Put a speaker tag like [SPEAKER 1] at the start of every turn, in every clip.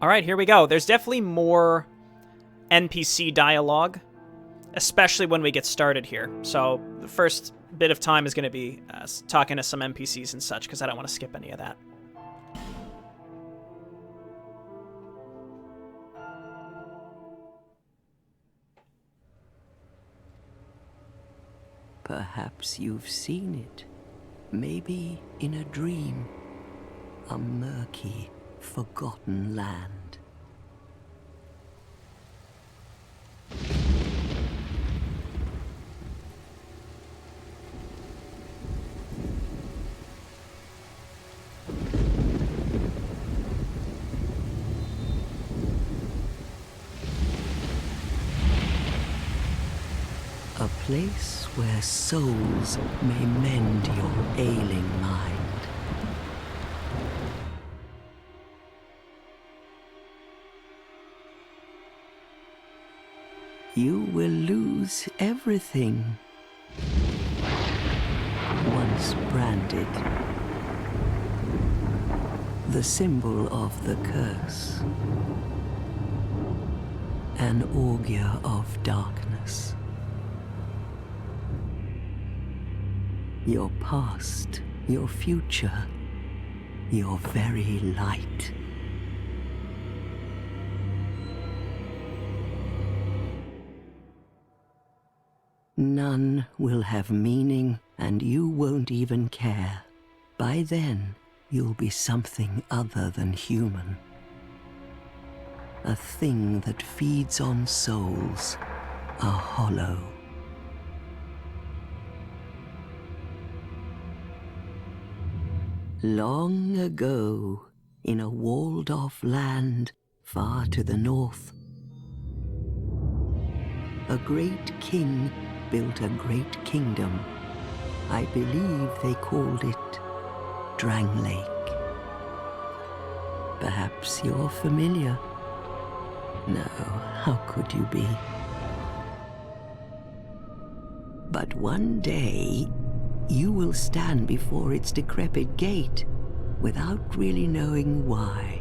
[SPEAKER 1] All right, here we go. There's definitely more NPC dialogue, especially when we get started here. So the first bit of time is going to be talking to some NPCs and such, because I don't want to skip any of that.
[SPEAKER 2] Perhaps you've seen it. Maybe in a dream. A murky, forgotten land. A place where souls may mend your ailing mind. You will lose everything. Once branded. The symbol of the curse. An augur of darkness. Your past, your future, your very light. None will have meaning, and you won't even care. By then, you'll be something other than human. A thing that feeds on souls, a hollow. Long ago, in a walled-off land far to the north, a great king built a great kingdom. I believe they called it Drang Lake. Perhaps you're familiar. No, how could you be? But one day, you will stand before its decrepit gate without really knowing why.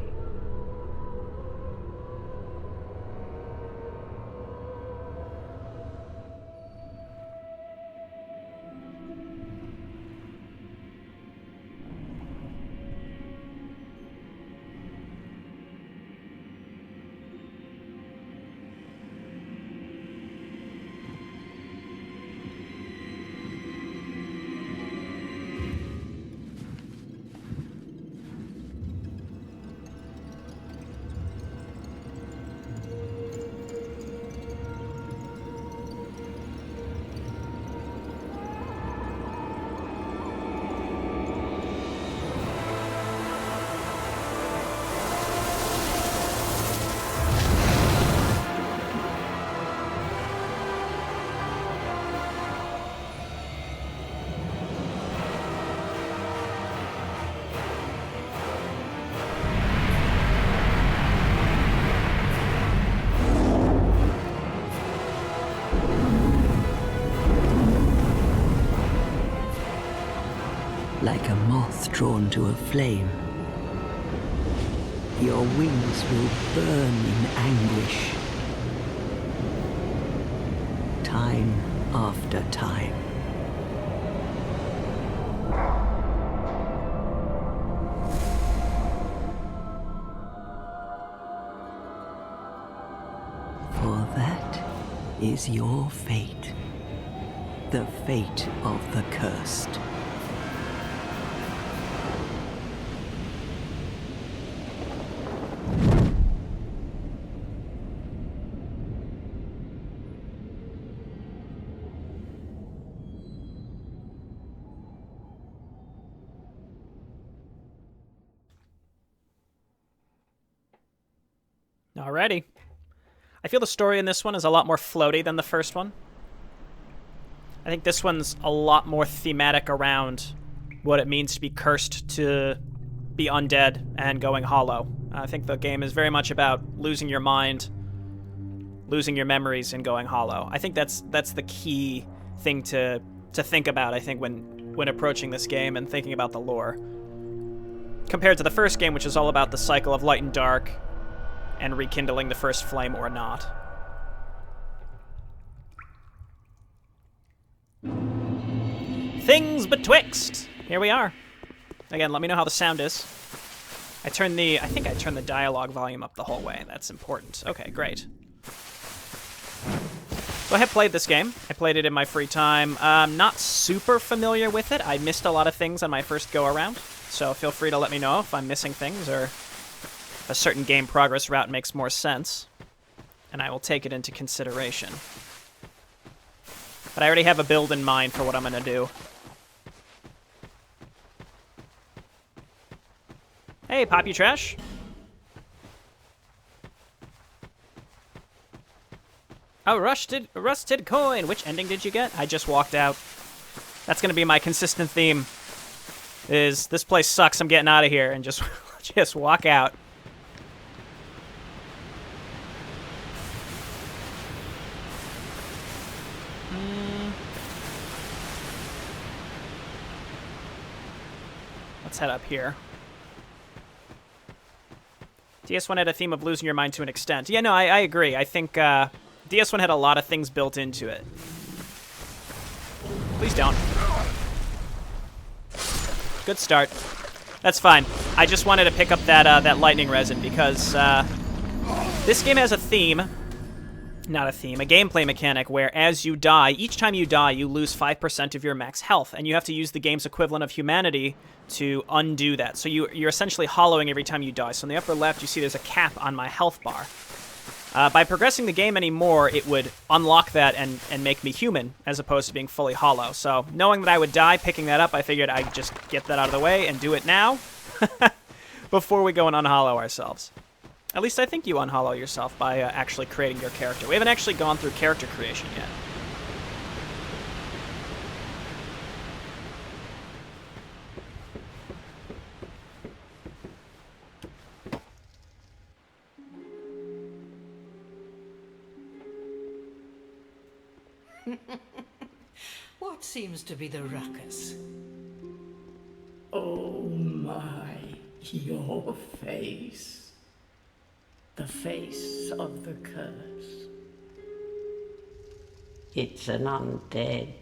[SPEAKER 2] Like a moth drawn to a flame. Your wings will burn in anguish. Time after time. For that is your fate. The fate of the cursed.
[SPEAKER 1] Alrighty. I feel the story in this one is a lot more floaty than the first one. I think this one's a lot more thematic around what it means to be cursed, to be undead, and going hollow. I think the game is very much about losing your mind, losing your memories, and going hollow. I think that's the key thing to think about, I think, when approaching this game and thinking about the lore. Compared to the first game, which is all about the cycle of light and dark, and rekindling the first flame or not. Things betwixt! Here we are. Again, let me know how the sound is. I think I turned the dialogue volume up the whole way. That's important. Okay, great. So I have played this game. I played it in my free time. Not super familiar with it. I missed a lot of things on my first go-around, so feel free to let me know if I'm missing things or if a certain game progress route makes more sense, and I will take it into consideration. But I already have a build in mind for what I'm going to do. Hey, Poppy Trash. Oh, rusted coin. Which ending did you get? I just walked out. That's going to be my consistent theme. Is this place sucks, I'm getting out of here, and just walk out. Let's head up here. DS1 had a theme of losing your mind to an extent. Yeah, no, I agree. I think DS1 had a lot of things built into it. Please don't. Good start. That's fine. I just wanted to pick up that lightning resin because this game has a theme. Not a theme, a gameplay mechanic where as you die, each time you die, you lose 5% of your max health, and you have to use the game's equivalent of humanity to undo that. So you're essentially hollowing every time you die. So in the upper left, you see there's a cap on my health bar. By progressing the game anymore, it would unlock that and make me human, as opposed to being fully hollow. So knowing that I would die picking that up, I figured I'd just get that out of the way and do it now, before we go and unhollow ourselves. At least I think you unhollow yourself by actually creating your character. We haven't actually gone through character creation yet.
[SPEAKER 3] What seems to be the ruckus?
[SPEAKER 4] Oh my, your face. The face of the curse.
[SPEAKER 5] It's an undead.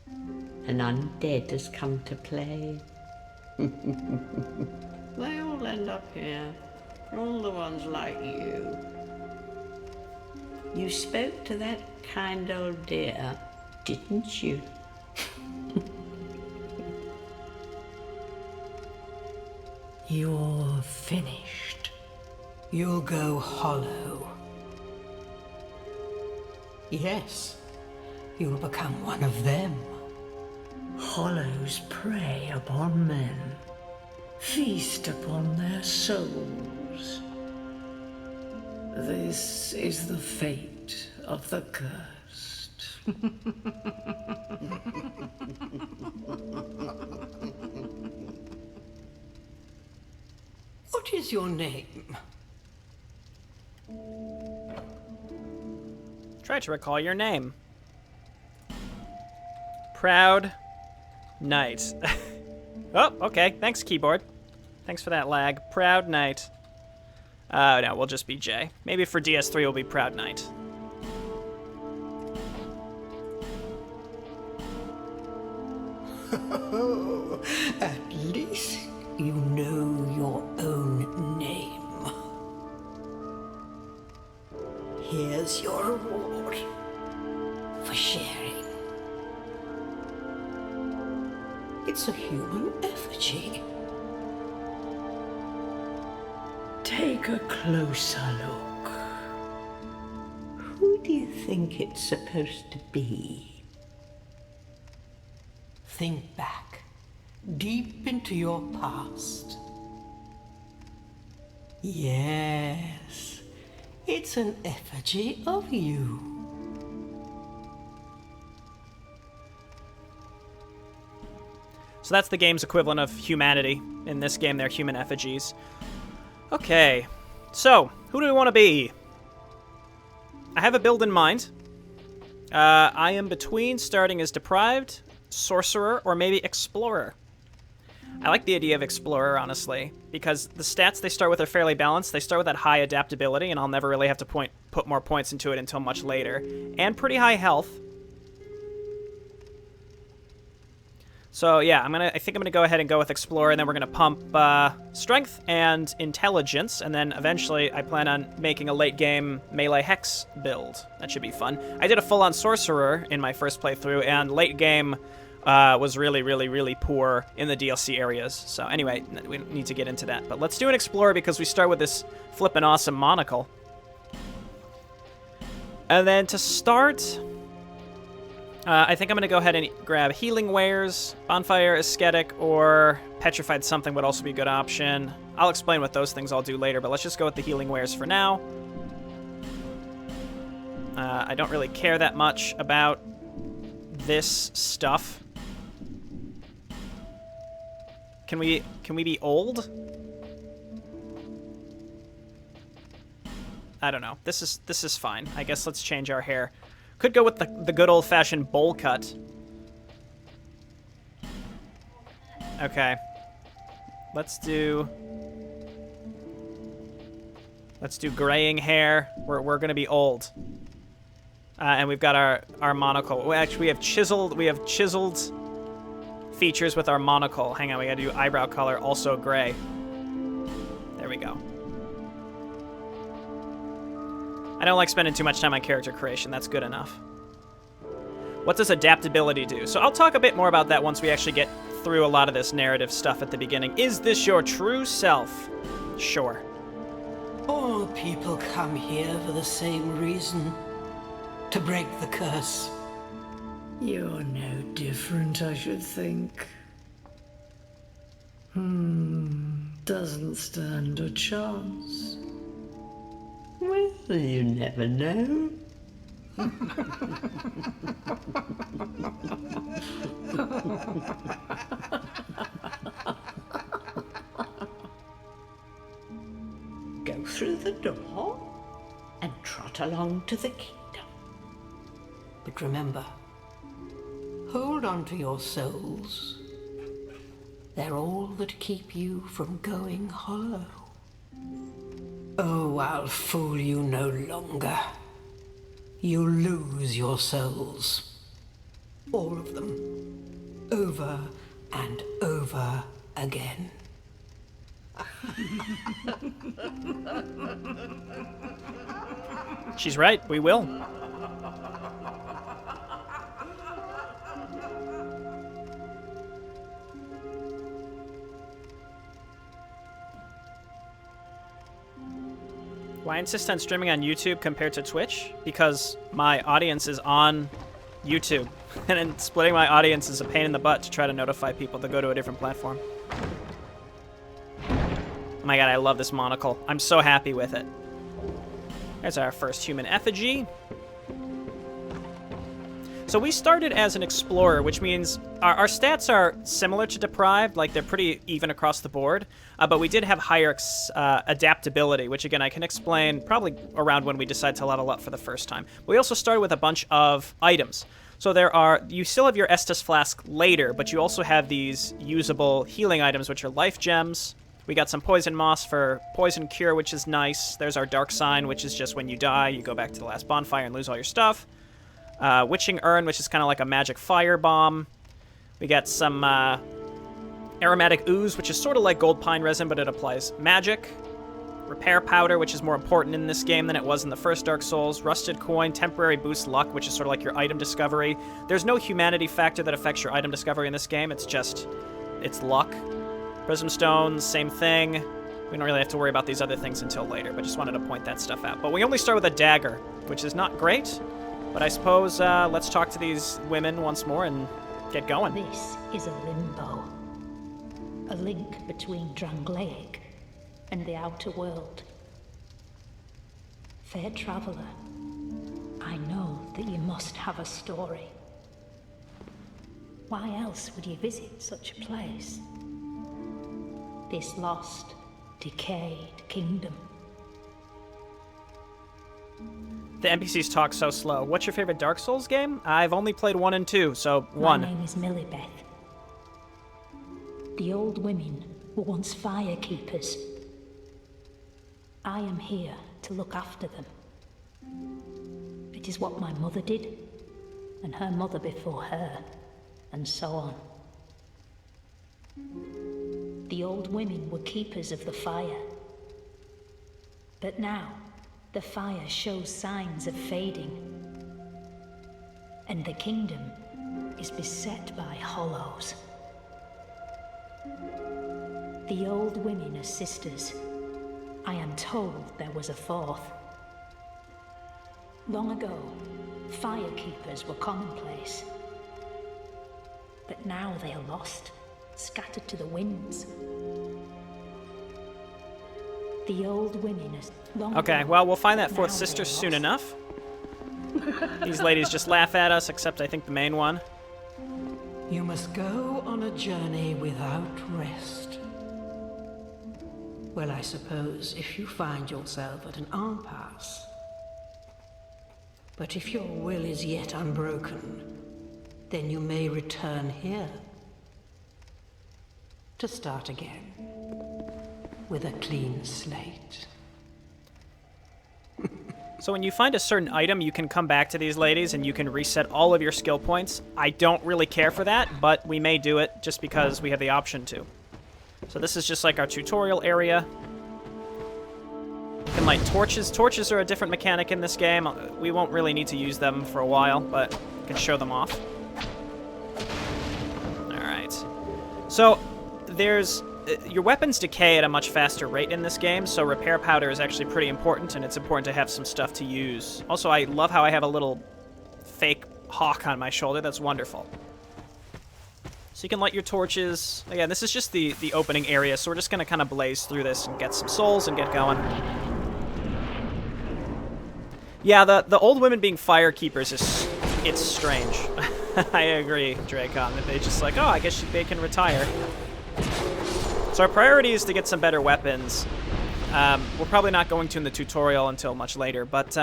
[SPEAKER 5] An undead has come to play. They all end up here. All the ones like you. You spoke to that kind old dear, didn't you?
[SPEAKER 3] You're finished. You'll go hollow. Yes, you'll become one of them.
[SPEAKER 4] Hollows prey upon men, feast upon their souls. This is the fate of the cursed.
[SPEAKER 3] What is your name?
[SPEAKER 1] Try to recall your name. Proud Knight. Oh, okay. Thanks, keyboard. Thanks for that lag. Proud Knight. No, we'll just be Jay. Maybe for DS3 we'll be Proud Knight.
[SPEAKER 3] At least you know your own name. Here's your reward for sharing. It's a human effigy.
[SPEAKER 4] Take a closer look.
[SPEAKER 5] Who do you think it's supposed to be?
[SPEAKER 3] Think back, deep into your past. Yes, it's an effigy of you.
[SPEAKER 1] So that's the game's equivalent of humanity. In this game, they're human effigies. Okay, so who do we want to be? I have a build in mind. I am between starting as Deprived, Sorcerer, or maybe Explorer. I like the idea of Explorer, honestly, because the stats they start with are fairly balanced. They start with that high adaptability, and I'll never really have to put more points into it until much later. And pretty high health. So yeah, I think I'm gonna go ahead and go with Explorer, and then we're gonna pump Strength and Intelligence, and then eventually I plan on making a late game melee hex build. That should be fun. I did a full-on Sorcerer in my first playthrough, and late game was really, really, really poor in the DLC areas. So anyway, we don't need to get into that. But let's do an Explorer because we start with this flippin' awesome monocle. And then to start, I think I'm going to go ahead and grab Healing Wares, Bonfire Ascetic, or Petrified Something would also be a good option. I'll explain what those things I'll do later, but let's just go with the Healing Wares for now. I don't really care that much about this stuff. Can we be old? I don't know. This is fine. I guess let's change our hair. Could go with the good old-fashioned bowl cut. Okay. Let's do graying hair. We're gonna be old. And we've got our monocle. Well, actually, we have chiseled features with our monocle. Hang on, we gotta do eyebrow color, also gray. There we go. I don't like spending too much time on character creation. That's good enough. What does adaptability do? So I'll talk a bit more about that once we actually get through a lot of this narrative stuff at the beginning. Is this your true self? Sure.
[SPEAKER 3] All people come here for the same reason. To break the curse.
[SPEAKER 4] You're no different, I should think. Doesn't stand a chance.
[SPEAKER 5] Well, you never know. Go through the door and trot along to the kingdom.
[SPEAKER 3] But remember, hold on to your souls. They're all that keep you from going hollow. Oh, I'll fool you no longer. You'll lose your souls. All of them. Over and over again.
[SPEAKER 1] She's right, we will. Why insist on streaming on YouTube compared to Twitch? Because my audience is on YouTube, and then splitting my audience is a pain in the butt to try to notify people to go to a different platform. Oh my god, I love this monocle. I'm so happy with it. There's our first human effigy. So we started as an explorer, which means our stats are similar to Deprived, like they're pretty even across the board, but we did have higher adaptability, which again I can explain probably around when we decide to level up for the first time. We also started with a bunch of items. So you still have your Estus Flask later, but you also have these usable healing items, which are life gems. We got some poison moss for poison cure, which is nice. There's our dark sign, which is just when you die, you go back to the last bonfire and lose all your stuff. Witching Urn, which is kind of like a magic fire bomb. We got some aromatic ooze, which is sort of like gold pine resin, but it applies magic. Repair powder, which is more important in this game than it was in the first Dark Souls. Rusted coin, temporary boost luck, which is sort of like your item discovery. There's no humanity factor that affects your item discovery in this game. It's luck. Prism stones, same thing. We don't really have to worry about these other things until later, but just wanted to point that stuff out. But we only start with a dagger, which is not great. But I suppose let's talk to these women once more and get going.
[SPEAKER 6] This is a limbo. A link between Drangleic and the outer world. Fair traveler, I know that you must have a story. Why else would you visit such a place? This lost, decayed kingdom.
[SPEAKER 1] The NPCs talk so slow. What's your favorite Dark Souls game? I've only played 1 and 2, so 1.
[SPEAKER 6] My name is Millibeth. The old women were once fire keepers. I am here to look after them. It is what my mother did, and her mother before her, and so on. The old women were keepers of the fire. But now, the fire shows signs of fading, and the kingdom is beset by hollows. The old women are sisters. I am told there was a fourth. Long ago, fire keepers were commonplace. But now they are lost, scattered to the winds. The old women are long
[SPEAKER 1] Okay,
[SPEAKER 6] ago,
[SPEAKER 1] well, we'll find that fourth
[SPEAKER 6] now
[SPEAKER 1] sister
[SPEAKER 6] they're
[SPEAKER 1] soon
[SPEAKER 6] lost.
[SPEAKER 1] enough. These ladies just laugh at us, except I think the main one.
[SPEAKER 3] You must go on a journey without rest. Well, I suppose if you find yourself at an impasse. But if your will is yet unbroken, then you may return here to start again with a clean slate.
[SPEAKER 1] So when you find a certain item, you can come back to these ladies and you can reset all of your skill points. I don't really care for that, but we may do it just because we have the option to. So this is just like our tutorial area. You can light torches. Torches are a different mechanic in this game. We won't really need to use them for a while, but you can show them off. Alright. So there's... your weapons decay at a much faster rate in this game, so repair powder is actually pretty important, and it's important to have some stuff to use. Also, I love how I have a little fake hawk on my shoulder. That's wonderful. So you can light your torches. Again, this is just the opening area, so we're just going to kind of blaze through this and get some souls and get going. Yeah, the old women being fire keepers it's strange. I agree, Dracon, that they just like, oh, I guess they can retire. So our priority is to get some better weapons. We're probably not going to in the tutorial until much later, but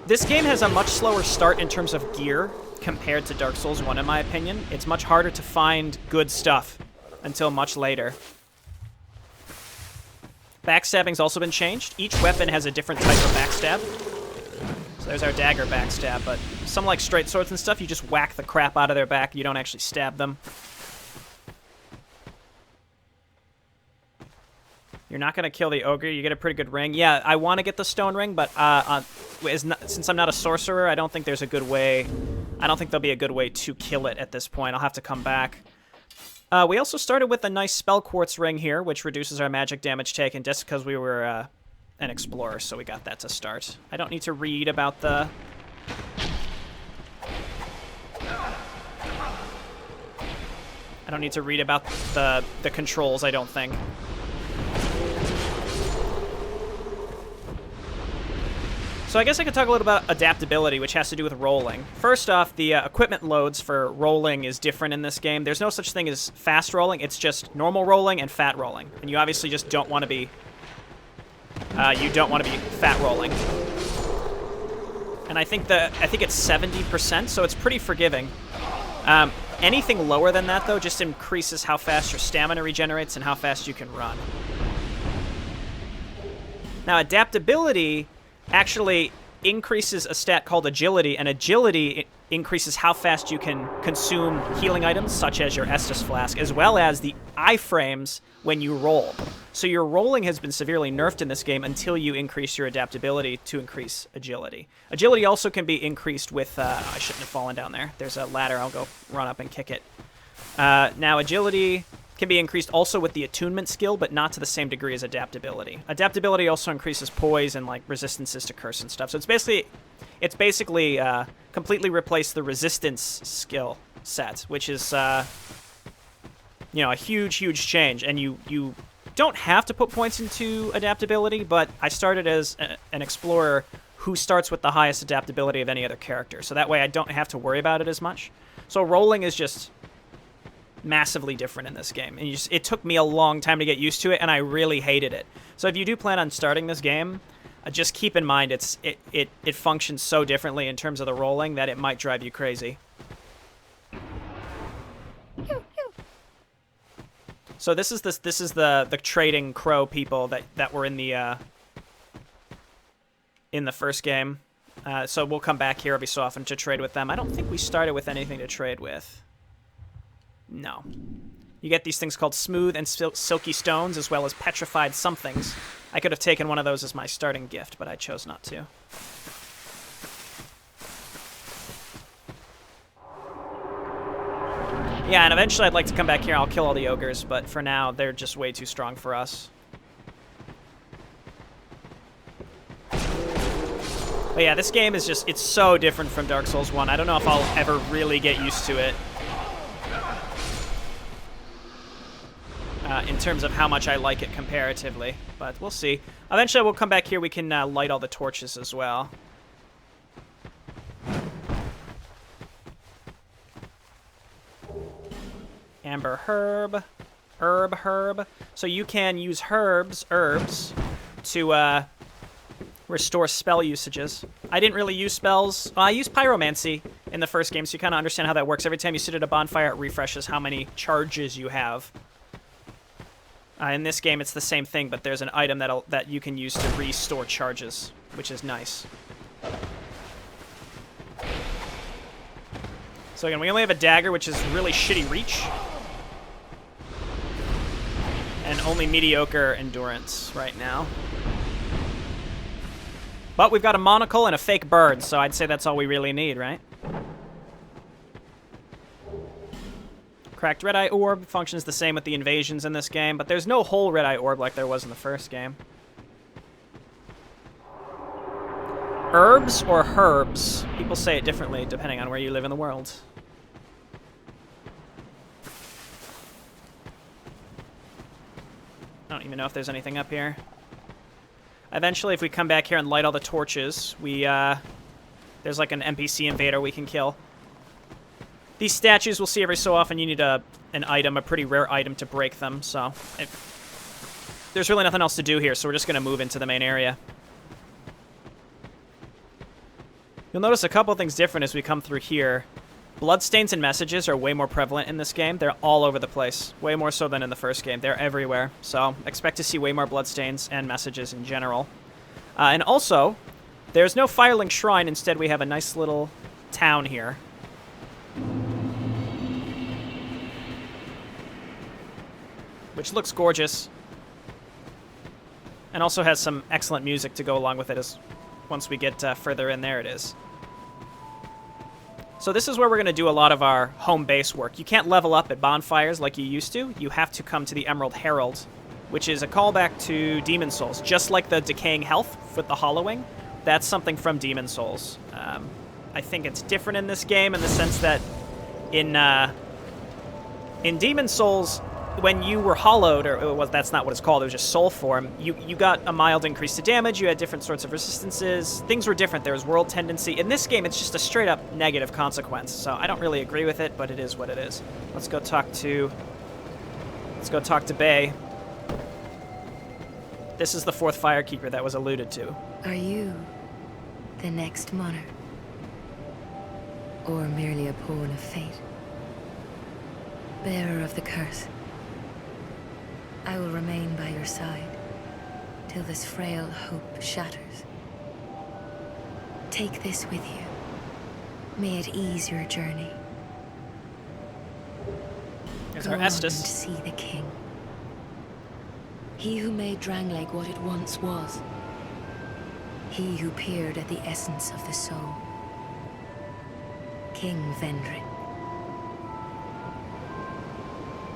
[SPEAKER 1] this game has a much slower start in terms of gear compared to Dark Souls 1, in my opinion. It's much harder to find good stuff until much later. Backstabbing's also been changed. Each weapon has a different type of backstab. So there's our dagger backstab, but some like straight swords and stuff, you just whack the crap out of their back, you don't actually stab them. You're not going to kill the ogre. You get a pretty good ring. Yeah, I want to get the stone ring, but since I'm not a sorcerer, I don't think there's a good way. I don't think there'll be a good way to kill it at this point. I'll have to come back. We also started with a nice spell quartz ring here, which reduces our magic damage taken just because we were an explorer, so we got that to start. I don't need to read about the... I don't need to read about the controls, I don't think. So I guess I could talk a little about adaptability, which has to do with rolling. First off, the equipment loads for rolling is different in this game. There's no such thing as fast rolling. It's just normal rolling and fat rolling. And you obviously just don't want to be... fat rolling. And I think it's 70%, so it's pretty forgiving. Anything lower than that, though, just increases how fast your stamina regenerates and how fast you can run. Now, adaptability actually increases a stat called agility, and agility increases how fast you can consume healing items, such as your Estus Flask, as well as the iframes when you roll. So your rolling has been severely nerfed in this game until you increase your adaptability to increase agility. Agility also can be increased with... I shouldn't have fallen down there. There's a ladder. I'll go run up and kick it. Now, agility can be increased also with the attunement skill, but not to the same degree as adaptability. Adaptability also increases poise and like resistances to curse and stuff. So it's basically completely replaced the resistance skill set, which is a huge change. And you don't have to put points into adaptability, but I started as an explorer who starts with the highest adaptability of any other character, so that way I don't have to worry about it as much. So rolling is just massively different in this game, and it took me a long time to get used to it, and I really hated it. So if you do plan on starting this game, just keep in mind it functions so differently in terms of the rolling that it might drive you crazy. So this is the trading crow people that were in the first game. So we'll come back here every so often to trade with them. I don't think we started with anything to trade with. No. You get these things called smooth and silky stones, as well as petrified somethings. I could have taken one of those as my starting gift, but I chose not to. Yeah, and eventually I'd like to come back here and I'll kill all the ogres, but for now, they're just way too strong for us. But yeah, this game is just, it's so different from Dark Souls 1. I don't know if I'll ever really get used to it. In terms of how much I like it comparatively, but we'll see. Eventually we'll come back here, we can light all the torches as well. Amber herb. Herb. So you can use herbs, to restore spell usages. I didn't really use spells. I used pyromancy in the first game, so you kind of understand how that works. Every time you sit at a bonfire, it refreshes how many charges you have. In this game, it's the same thing, but there's an item that you can use to restore charges, which is nice. So again, we only have a dagger, which is really shitty reach. And only mediocre endurance right now. But we've got a monocle and a fake bird, so I'd say that's all we really need, right? Cracked red-eye orb functions the same with the invasions in this game, but there's no whole red-eye orb like there was in the first game. Herbs or herbs? People say it differently depending on where you live in the world. I don't even know if there's anything up here. Eventually, if we come back here and light all the torches, there's like an NPC invader we can kill. These statues we'll see every so often. You need an item, a pretty rare item to break them, so there's really nothing else to do here, so we're just going to move into the main area. You'll notice a couple things different as we come through here. Bloodstains and messages are way more prevalent in this game. They're all over the place, way more so than in the first game. They're everywhere, so expect to see way more bloodstains and messages in general. And also, there's no Firelink Shrine. Instead, we have a nice little town here. Which looks gorgeous. And also has some excellent music to go along with it as once we get further in. There it is. So this is where we're going to do a lot of our home base work. You can't level up at bonfires like you used to. You have to come to the Emerald Herald, which is a callback to Demon Souls. Just like the decaying health with the hollowing, that's something from Demon Souls. I think it's different in this game in the sense that in Demon Souls, when you were hollowed, or that's not what it's called, it was just soul form, you got a mild increase to damage, you had different sorts of resistances, things were different, there was world tendency. In this game, it's just a straight up negative consequence, so I don't really agree with it, but it is what it is. Let's go talk to Bay. This is the fourth Firekeeper that was alluded to.
[SPEAKER 7] Are you the next monarch? Or merely a pawn of fate? Bearer of the curse. I will remain by your side till this frail hope shatters. Take this with you. May it ease your journey.
[SPEAKER 1] There's
[SPEAKER 7] Go
[SPEAKER 1] our
[SPEAKER 7] on and
[SPEAKER 1] Estus.
[SPEAKER 7] see the king. He who made Drangleic what it once was. He who peered at the essence of the soul. King Vendrick.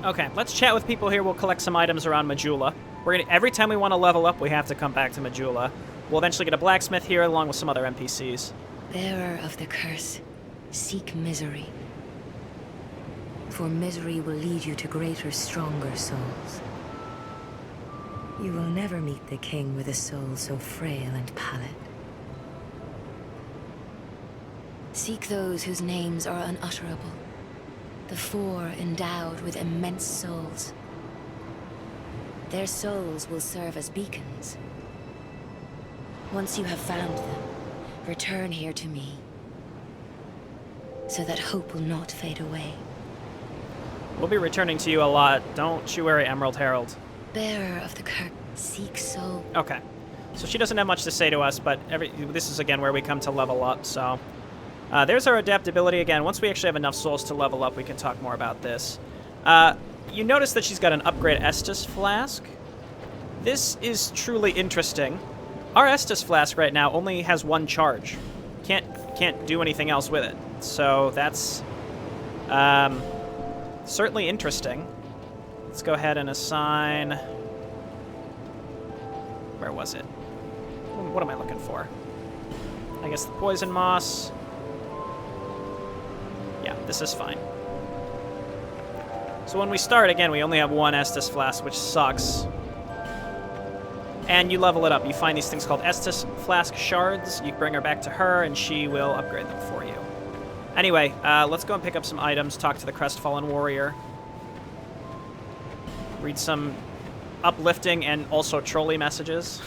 [SPEAKER 1] Okay, let's chat with people here. We'll collect some items around Majula. Every time we want to level up, we have to come back to Majula. We'll eventually get a blacksmith here, along with some other NPCs.
[SPEAKER 7] Bearer of the curse, seek misery. For misery will lead you to greater, stronger souls. You will never meet the king with a soul so frail and pallid. Seek those whose names are unutterable. The four endowed with immense souls. Their souls will serve as beacons. Once you have found them, return here to me, so that hope will not fade away.
[SPEAKER 1] We'll be returning to you a lot. Don't you worry, Emerald Herald.
[SPEAKER 7] Bearer of the curse, seek soul.
[SPEAKER 1] Okay. So she doesn't have much to say to us, but this is, again, where we come to level up, so... there's our adaptability again. Once we actually have enough souls to level up, we can talk more about this. You notice that she's got an upgrade Estus Flask. This is truly interesting. Our Estus Flask right now only has one charge. Can't do anything else with it. So that's certainly interesting. Let's go ahead and assign... Where was it? What am I looking for? I guess the Poison Moss. Yeah, this is fine. So when we start, again, we only have one Estus Flask, which sucks. And you level it up. You find these things called Estus Flask Shards. You bring her back to her, and she will upgrade them for you. Anyway, let's go and pick up some items, talk to the Crestfallen Warrior. Read some uplifting and also trolley messages.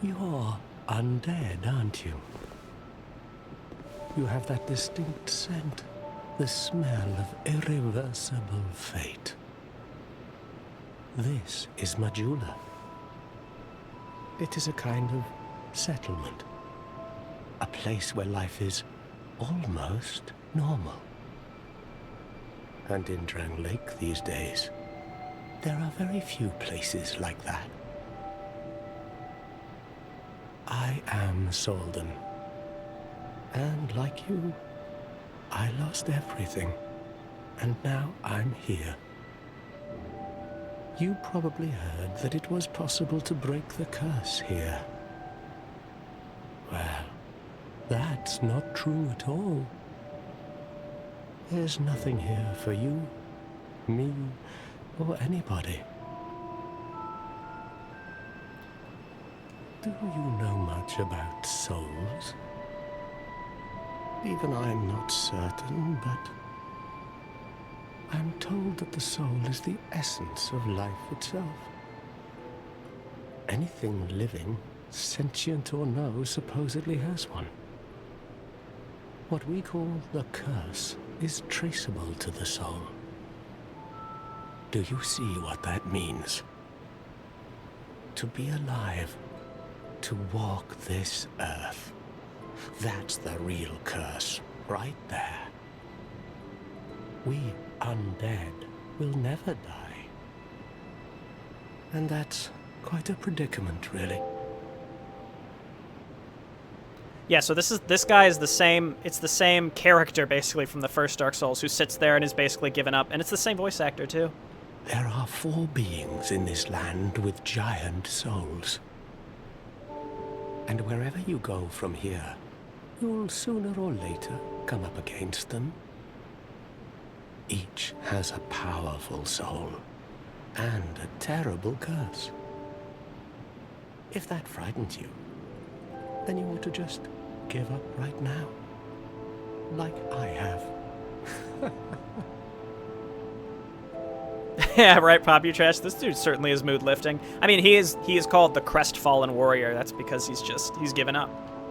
[SPEAKER 8] You're undead, aren't you? You have that distinct scent, the smell of irreversible fate. This is Majula. It is a kind of settlement, a place where life is almost normal. And in Drang Lake these days, there are very few places like that. I am Solden. And like you, I lost everything. And now I'm here. You probably heard that it was possible to break the curse here. Well, that's not true at all. There's nothing here for you, me, or anybody. Do you know much about souls? Even I'm not certain, but I'm told that the soul is the essence of life itself. Anything living, sentient or no, supposedly has one. What we call the curse is traceable to the soul. Do you see what that means? To be alive, to walk this earth. That's the real curse, right there. We undead will never die. And that's quite a predicament, really.
[SPEAKER 1] Yeah, so this guy is the same. It's the same character basically from the first Dark Souls who sits there and is basically given up, and it's the same voice actor too.
[SPEAKER 8] There are 4 beings in this land with giant souls. And wherever you go from here, you'll sooner or later come up against them. Each has a powerful soul and a terrible curse. If that frightens you, then you ought to just give up right now, like I have.
[SPEAKER 1] Yeah, right, Pop, you trash. This dude certainly is mood lifting. I mean, he is called the Crestfallen Warrior. That's because he's given up.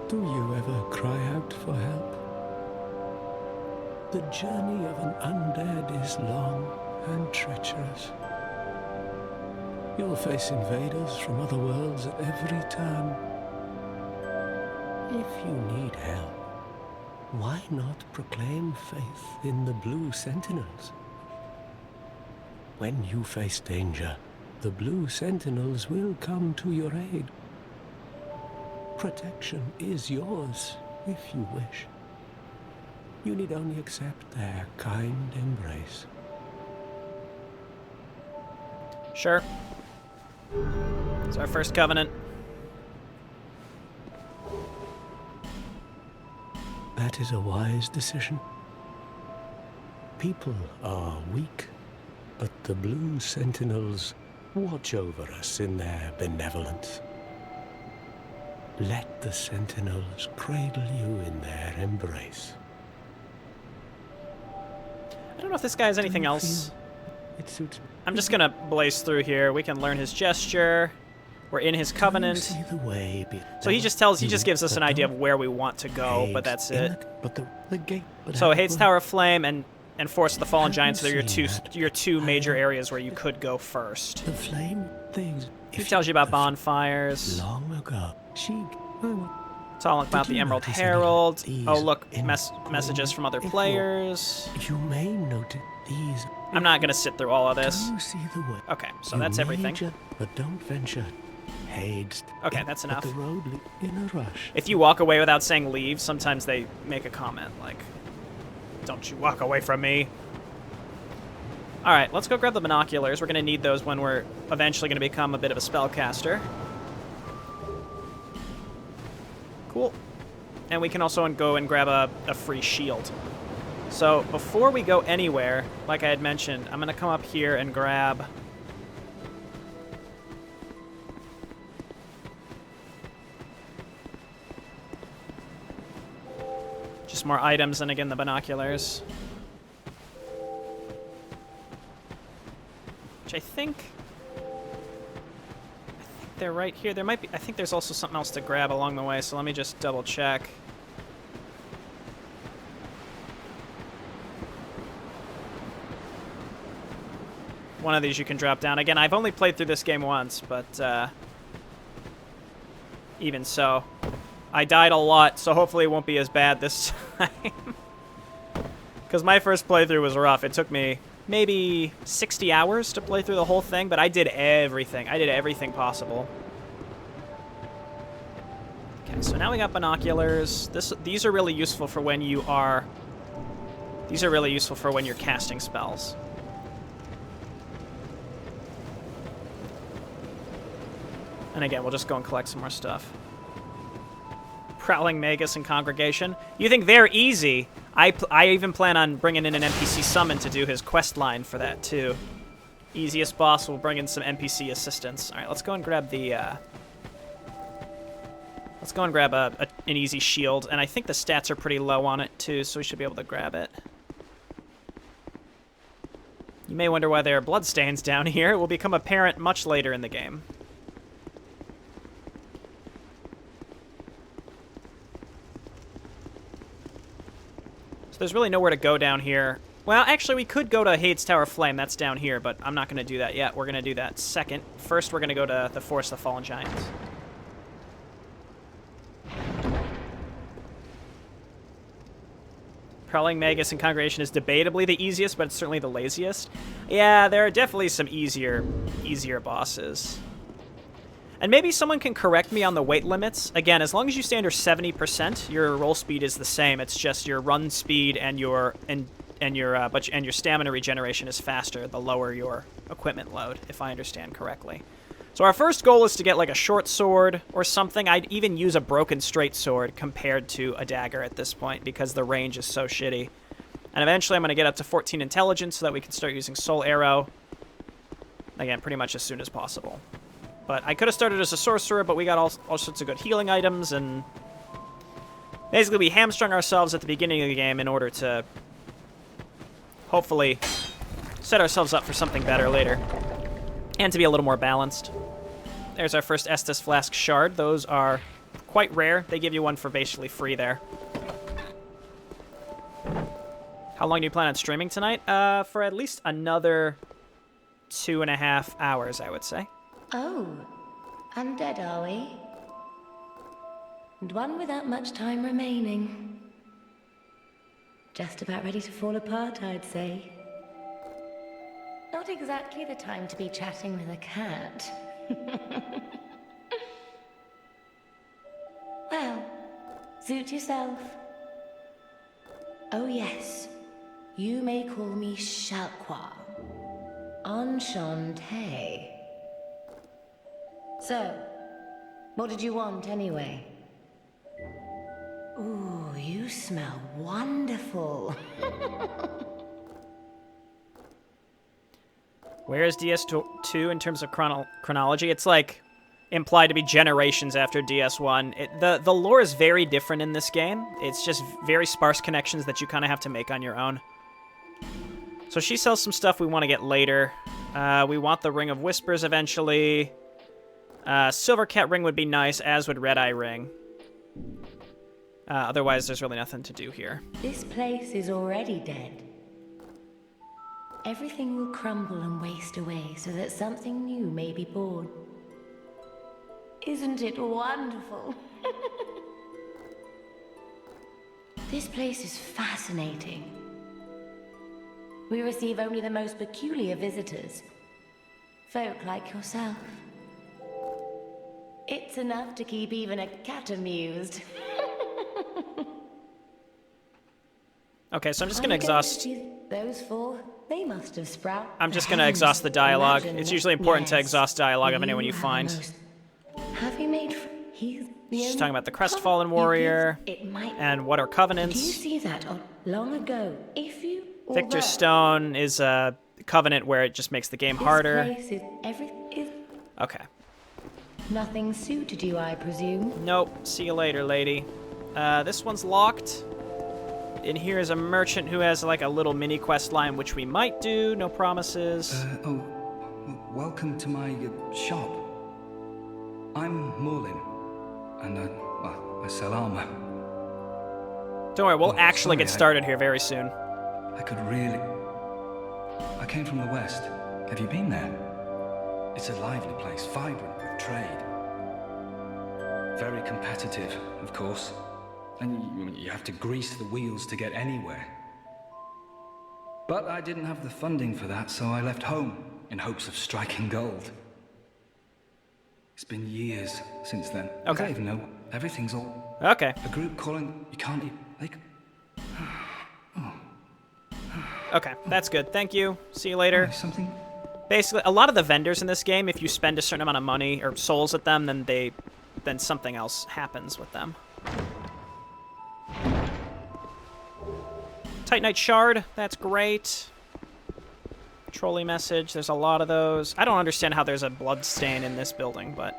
[SPEAKER 8] Do you ever cry out for help? The journey of an undead is long and treacherous. You'll face invaders from other worlds at every turn. If you need help, why not proclaim faith in the Blue Sentinels? When you face danger, the Blue Sentinels will come to your aid. Protection is yours, if you wish. You need only accept their kind embrace.
[SPEAKER 1] Sure. It's our first covenant.
[SPEAKER 8] That is a wise decision. People are weak, but the Blue Sentinels watch over us in their benevolence. Let the Sentinels cradle you in their embrace.
[SPEAKER 1] I don't know if this guy has anything else.
[SPEAKER 8] It suits me.
[SPEAKER 1] I'm just gonna blaze through here. We can learn his gesture. We're in his
[SPEAKER 8] Do you
[SPEAKER 1] covenant.
[SPEAKER 8] see the way
[SPEAKER 1] So he just gives us an idea of where we want to go, but that's it.
[SPEAKER 8] The gate.
[SPEAKER 1] So Hades Tower of Flame and Force of the Fallen Giants are
[SPEAKER 8] Haven't seen
[SPEAKER 1] your two major
[SPEAKER 8] I-
[SPEAKER 1] areas where you could go first.
[SPEAKER 8] The flame things.
[SPEAKER 1] He tells you about bonfires.
[SPEAKER 8] Long ago,
[SPEAKER 1] It's all about
[SPEAKER 8] Did
[SPEAKER 1] the
[SPEAKER 8] you
[SPEAKER 1] Emerald
[SPEAKER 8] notice any
[SPEAKER 1] Herald.
[SPEAKER 8] these
[SPEAKER 1] Oh, look,
[SPEAKER 8] in
[SPEAKER 1] messages from other
[SPEAKER 8] if you-
[SPEAKER 1] players.
[SPEAKER 8] You may notice these.
[SPEAKER 1] I'm not going to sit through all of this.
[SPEAKER 8] Do you see the way?
[SPEAKER 1] Okay, so
[SPEAKER 8] You
[SPEAKER 1] that's
[SPEAKER 8] may
[SPEAKER 1] everything.
[SPEAKER 8] but don't venture. Hades.
[SPEAKER 1] Okay, that's enough.
[SPEAKER 8] But the road in a rush.
[SPEAKER 1] If you walk away without saying leave, sometimes they make a comment like, "Don't you walk away from me." Alright, let's go grab the binoculars. We're going to need those when we're eventually going to become a bit of a spellcaster. Cool. And we can also go and grab a free shield. So before we go anywhere, like I had mentioned, I'm going to come up here and grab... just more items, and again, the binoculars. Which I think they're right here. There might be... I think there's also something else to grab along the way, so let me just double check. One of these you can drop down. Again, I've only played through this game once, but even so, I died a lot, so hopefully it won't be as bad this time. Because my first playthrough was rough. It took me maybe 60 hours to play through the whole thing, but I did everything. I did everything possible. Okay, so now we got binoculars. These are really useful for when you are... These are really useful for when you're casting spells. And again, we'll just go and collect some more stuff. Prowling Magus and Congregation. You think they're easy? I even plan on bringing in an NPC summon to do his quest line for that, too. Easiest boss will bring in some NPC assistance. Alright, let's go and grab the... let's go and grab an easy shield. And I think the stats are pretty low on it, too, so we should be able to grab it. You may wonder why there are bloodstains down here. It will become apparent much later in the game. So there's really nowhere to go down here. Well, actually, we could go to Hades Tower of Flame. That's down here, but I'm not going to do that yet. We're going to do that second. First, we're going to go to the Force of the Fallen Giants. Prowling Magus and Congregation is debatably the easiest, but it's certainly the laziest. Yeah, there are definitely some easier bosses. And maybe someone can correct me on the weight limits. Again, as long as you stay under 70%, your roll speed is the same. It's just your run speed and your stamina regeneration is faster the lower your equipment load, if I understand correctly. So our first goal is to get like a short sword or something. I'd even use a broken straight sword compared to a dagger at this point because the range is so shitty. And eventually I'm going to get up to 14 intelligence so that we can start using Soul Arrow. Again, pretty much as soon as possible. But I could have started as a sorcerer, but we got all sorts of good healing items, and basically we hamstrung ourselves at the beginning of the game in order to hopefully set ourselves up for something better later, and to be a little more balanced. There's our first Estus Flask Shard. Those are quite rare. They give you one for basically free there. How long do you plan on streaming tonight? For at least another 2.5 hours, I would say.
[SPEAKER 7] Oh, undead are we? And one without much time remaining. Just about ready to fall apart, I'd say. Not exactly the time to be chatting with a cat. Well, suit yourself. Oh yes, you may call me Shalqua. Enchanté. So, what did you want anyway? Ooh, you smell wonderful.
[SPEAKER 1] Where is DS2 in terms of chronology? It's like implied to be generations after DS1. The lore is very different in this game. It's just very sparse connections that you kind of have to make on your own. So she sells some stuff we want to get later. We want the Ring of Whispers eventually. Silver Cat Ring would be nice, as would Red Eye Ring. Otherwise, there's really nothing to do here.
[SPEAKER 7] This place is already dead. Everything will crumble and waste away so that something new may be born. Isn't it wonderful? This place is fascinating. We receive only the most peculiar visitors. Folk like yourself. It's enough to keep even a cat amused.
[SPEAKER 1] Okay, so I'm just gonna exhaust...
[SPEAKER 7] Those four, they must have sprouted.
[SPEAKER 1] I'm just gonna exhaust the dialogue.
[SPEAKER 7] Imagine
[SPEAKER 1] It's usually important to
[SPEAKER 7] yes,
[SPEAKER 1] exhaust dialogue of anyone you
[SPEAKER 7] have
[SPEAKER 1] find.
[SPEAKER 7] most- Have you made... He's the
[SPEAKER 1] She's
[SPEAKER 7] only-
[SPEAKER 1] talking about the Crestfallen Warrior,
[SPEAKER 7] It might...
[SPEAKER 1] and what are
[SPEAKER 7] Did you
[SPEAKER 1] covenants.
[SPEAKER 7] see that long ago? If you...
[SPEAKER 1] Victor's Stone is a covenant where it just makes the game harder.
[SPEAKER 7] This place is
[SPEAKER 1] Okay.
[SPEAKER 7] nothing suited you, I presume.
[SPEAKER 1] Nope. See you later, lady. This one's locked. In here is a merchant who has like a little mini quest line, which we might do. No promises.
[SPEAKER 9] Welcome to my shop. I'm Morlin, and I sell armor.
[SPEAKER 1] Don't worry, we'll
[SPEAKER 9] Oh,
[SPEAKER 1] actually
[SPEAKER 9] sorry,
[SPEAKER 1] get started here very soon.
[SPEAKER 9] I came from the west. Have you been there? It's a lively place, vibrant with trade. Very competitive, of course. And you have to grease the wheels to get anywhere. But I didn't have the funding for that, so I left home in hopes of striking gold. It's been years since then. I
[SPEAKER 1] Okay.
[SPEAKER 9] don't even know. Everything's all...
[SPEAKER 1] Okay.
[SPEAKER 9] A group calling... You can't even...
[SPEAKER 1] Okay, that's good. Thank you. See you later.
[SPEAKER 9] Something...
[SPEAKER 1] Basically, a lot of the vendors in this game, if you spend a certain amount of money or souls at them, then something else happens with them. Titanite Shard, that's great. Trolley message, there's a lot of those. I don't understand how there's a blood stain in this building, but...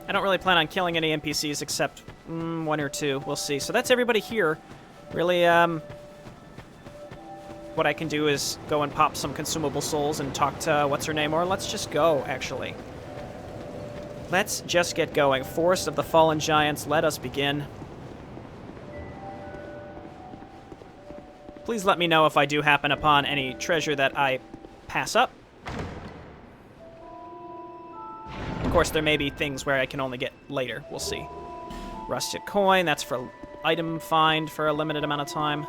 [SPEAKER 1] I don't really plan on killing any NPCs except one or two. We'll see. So that's everybody here. Really, what I can do is go and pop some consumable souls and talk to what's-her-name, or let's just go, actually. Let's just get going. Forest of the Fallen Giants, let us begin. Please let me know if I do happen upon any treasure that I pass up. Of course, there may be things where I can only get later. We'll see. Rusted coin, that's for item find for a limited amount of time.